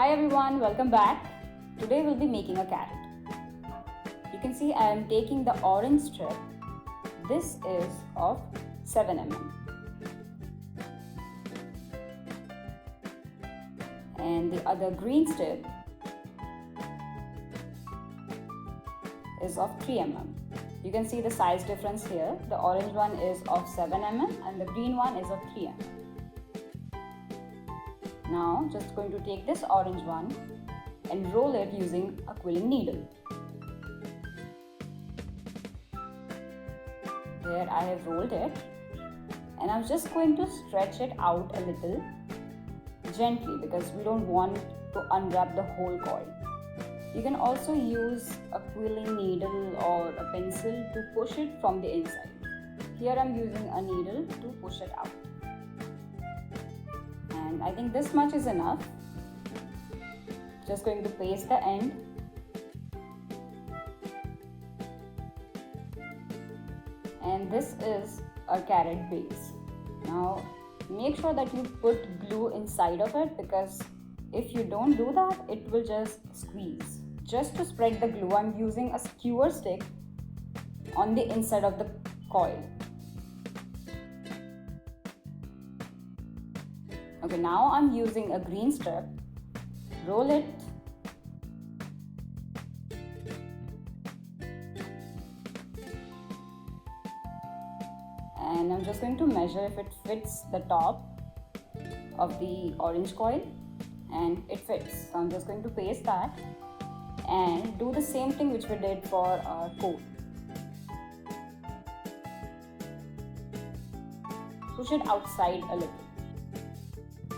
Hi everyone, welcome back. Today we'll be making a carrot. You can see I am taking the orange strip. This is of 7 mm. And the other green strip is of 3 mm. You can see the size difference here. The orange one is of 7 mm and the green one is of 3 mm. Now just going to take this orange one and roll it using a quilling needle. There I have rolled it, and I'm just going to stretch it out a little gently because we don't want to unwrap the whole coil. You can also use a quilling needle or a pencil to push it from the inside. Here I'm using a needle to push it out. And I think this much is enough. Just going to paste the end. And this is our carrot base. Now make sure that you put glue inside of it, because if you don't do that, it will just squeeze. Just to spread the glue, I'm using a skewer stick on the inside of the coil. Okay, now I'm using a green strip. Roll it. And I'm just going to measure if it fits the top of the orange coil, and it fits. So I'm just going to paste that and do the same thing which we did for our coat. Push it outside a little.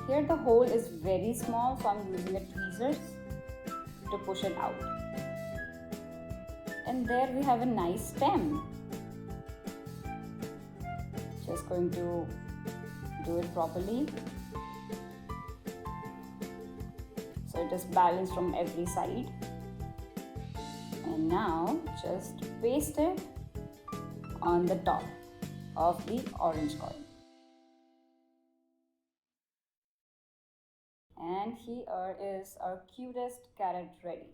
Here the hole is very small, so I'm using a tweezers to push it out. And there we have a nice stem. Just going to do it properly so it is balanced from every side. And now just paste it on the top of the orange coil. And here is our cutest carrot ready.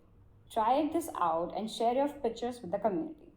Try this out and share your pictures with the community.